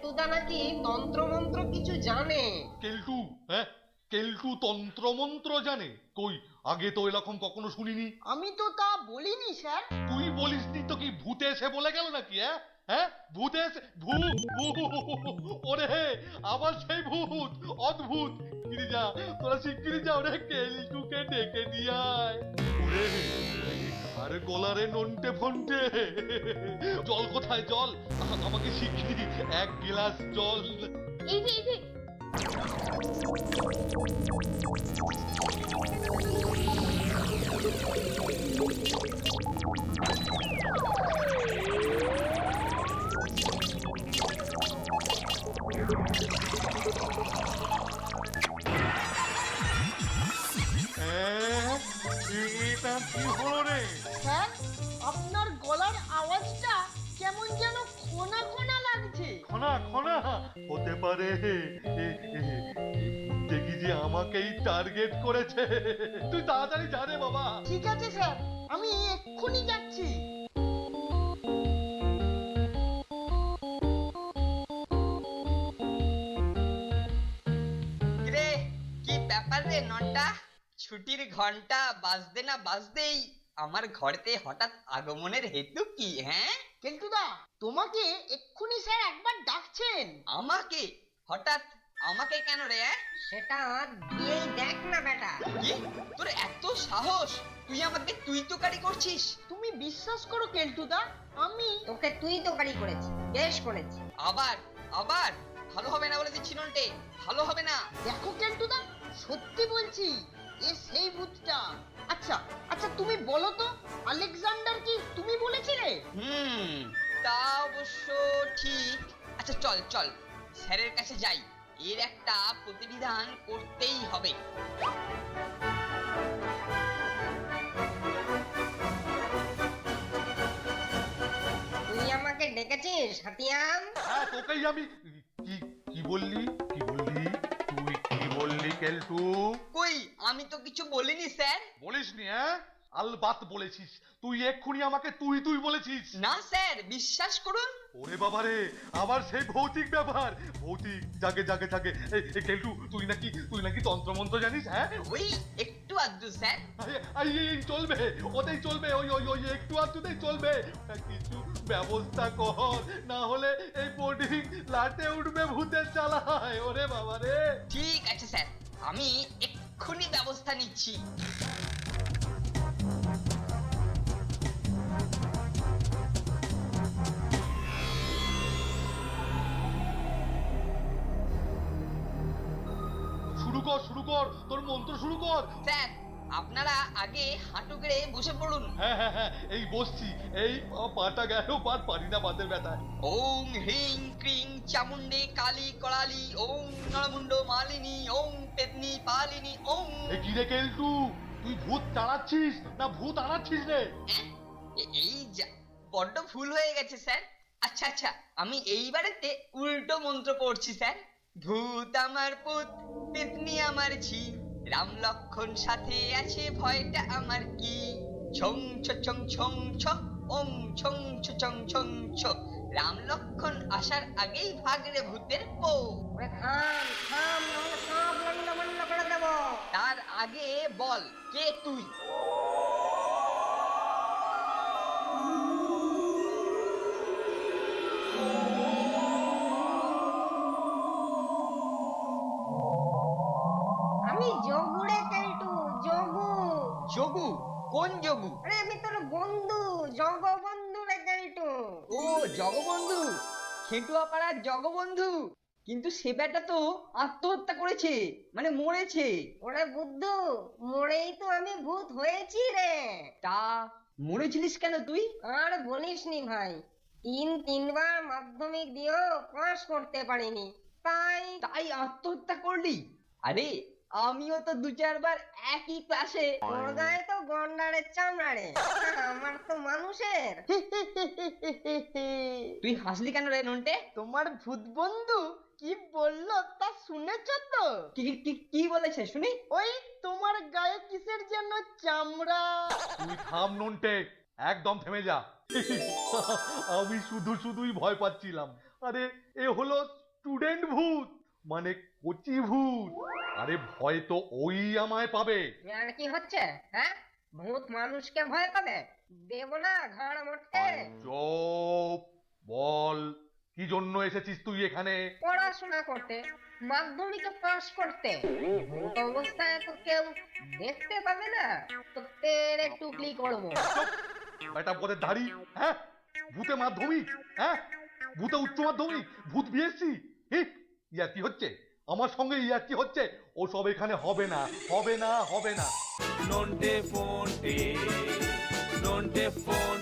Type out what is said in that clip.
কেলটুদা নাকি তন্ত্রমন্ত্র কিছু জানে। কেলটু? হ্যাঁ, কেলটু তন্ত্রমন্ত্র জানে? কই, আগে তো এরকম কখনো শুনিনি। আমি তো তা বলিনি স্যার। তুই বলিসনি তো কি ভূতে এসে বলে গেল নাকি? হ্যাঁ হ্যাঁ, ভূতে এসে ওরে আবার সেই ভূত, অদ্ভুত। শিগগিরি যা, তোরা শিগগিরি যা, ওরে কেলটুকে ডেকে নিয়ে আয়। ওরে আরে গলারে নন্টে ফন্টে, জল কোথায়? জল আমাকে শিগগিরি এক গ্লাস জল। এই যে এই যে হ্যাঁ, এটা কি হলো রে? স্যার, আপনার গলার আওয়াজটা কেমন যেন খোনা খোনা লাগছে। খনা খনা হতে পারে দেখি যে আমাকেই টার্গেট করেছে। তুই তাড়াতাড়ি যা রে বাবা। ঠিক আছে স্যার, আমি এক্ষুনি যাচ্ছি। রে কি ব্যাপার রে নন্টা, ছুটির ঘন্টা বাজতে না বাজতেই আমার ঘরেতে হঠাৎ আগমনের হেতু কি? হ্যাঁ, কেলটুদা, তোমাকে এক্ষুনি স্যার একবার ডাকছেন। আমাকে? হঠাৎ আমাকে কেন রে? সেটা দিয়েই দেখ না বেটা। কি তোর এত সাহস? তুই আমাকে তুই তোকারি করছিস? তুমি বিশ্বাস করো কেলটুদা, আমি তোকে তুই তো গাড়ি করেছি, বেশ করেছি। আবার আবার ভালো হবে না বলে দিচ্ছি নন্টে, ভালো হবে না। দেখো কেলটুদা, সত্যি বলছি, এ সেই ভূতটা। আচ্ছা আচ্ছা, তুমি বলো তো, আলেকজান্ডার কি তুমি বলেছিলে? তা অবশ্য ঠিক। আচ্ছা চল চল, স্যারের কাছে যাই, এর একটা প্রতিবিধান করতেই হবে। তুই আমাকে ডেকেছিস হাতিয়াম? হ্যাঁ, তোকেই আমি। কি কি বললি? কি বললি? তুই কি বললি কেলটু? কই, আমি তো কিছু বলিনি স্যার। বলিসনি? হ্যাঁ, আলবাত বলেছিস। তুই এক্ষুনি আমাকে তুই তুই বলেছিস। না স্যার, বিশ্বাস করুন। ওরে বাবারে, আবার সেই ভৌতিক ব্যাপার। ভৌতিক, জাগে জাগে জাগে। এই কেলটু, তুই নাকি তন্ত্রমন্ত্র জানিস? হ্যাঁ, ওই একটু আধটু স্যার। এই চলবে, ওতেই চলবে, ওই ওই ওই একটু আধটুতেই চলবে। কিছু ব্যবস্থা কর, না হলে এই বোর্ডিং লাটে উঠবে ভূতের জ্বালায়। ওরে বাবারে। ঠিক আছে স্যার, আমি এক্ষুনি ব্যবস্থা নিচ্ছি। শুরু কর, তোর মন্ত্র শুরু কর। স্যার, আপনারা আগে হাঁটু গেড়ে বসে পড়ুন। হ্যাঁ হ্যাঁ হ্যাঁ, এই বসছি। এই পাটা গেল, পারি না বাতের ব্যথায়। ওং হ্রিং ক্রিং চামুন্ডে কালী করালি, ওং নরমুন্ড মালিনী, ওং পেতনি পালিনী, ওং। এ কি রে কেলটু, তুই ভূত তাড়াচ্ছিস না ভূত আনাচ্ছিস রে? এই যা, বড্ড ভুল হয়ে গেছে স্যার। আচ্ছা আচ্ছা, আমি এইবারেতে উল্টো মন্ত্র পড়ছি স্যার। ভূত আমার পুত, পেতনি আমার ছি, রাম লক্ষণ সাথে আছে, ভয়টা আমার কি? ছং ছ ছং ছং ছ, ওং ছং ছ ছং ছং ছ। রাম লক্ষণ আসার আগেই ভাগরে ভূতের পো। ওরে থাম থাম, নাহলে সব লন্ডভন্ড করে দেবো। তার আগে বল, কে তুই? আমি যোগু রে কেলটু, যোগু। যোগু? কোন যোগু? আরে আমি তোর বন্ধু, জগবন্ধু রে কেলটু। ও জগবন্ধু, খেটুয়া পাড়ার জগবন্ধু। কিন্তু সে বেটা তো আত্মহত্যা করেছে, মানে মরেছে। ওরে বুদ্ধু, মরেই তো আমি ভূত হয়েছি রে। তা মরেছিলিস কেন তুই? আর বলিসনি ভাই, তিনবার মাধ্যমিক দিয়েও পাস করতে পারিনি, তাই তাই আত্মহত্যা করলি? আরে আমিও তো দু চারবার একই ক্লাসে। তোর গায়ে তো গন্ডারের চামড়া রে, আমার তো মানুষের। তুই হাসলি কেন রে নন্টে? তোমার ভূত বন্ধু কি বললো তা শুনেছ তো? কি কি কি বলেছে শুনি? ওই তোমার গায়ে কিসের যেন চামড়া। তুই থাম নন্টে, একদম থেমে যা। আমি শুধুই ভয় পাচ্ছিলাম। আরে এ হলো স্টুডেন্ট ভূত, মানে কচি ভূত। আরে ভয় তো ওই আমায় পাবে। আর কি হচ্ছে? হ্যাঁ, ভূত মানুষকে ভয় পাবে? দেব না ঘাড় মটকে। চুপ, বল কি জন্য এসেছিস তুই এখানে? পড়াশোনা করতে, মাধ্যমিকে পাস করতে। ভূত অবস্থায় তো কেউ দেখতে পাবে না, তো তেরে টুকলি করবো। বেটা পদের ধাড়ি, হ্যাঁ? ভূতে মাধ্যমিক, হ্যাঁ? ভূতে উচ্চ মাধ্যমিক, ভূত বিএসসি। ইয়া কি হচ্ছে আমার সঙ্গে? ইয়া কি হচ্ছে? ও সব এখানে হবে না, হবে না, হবে না। non te fonte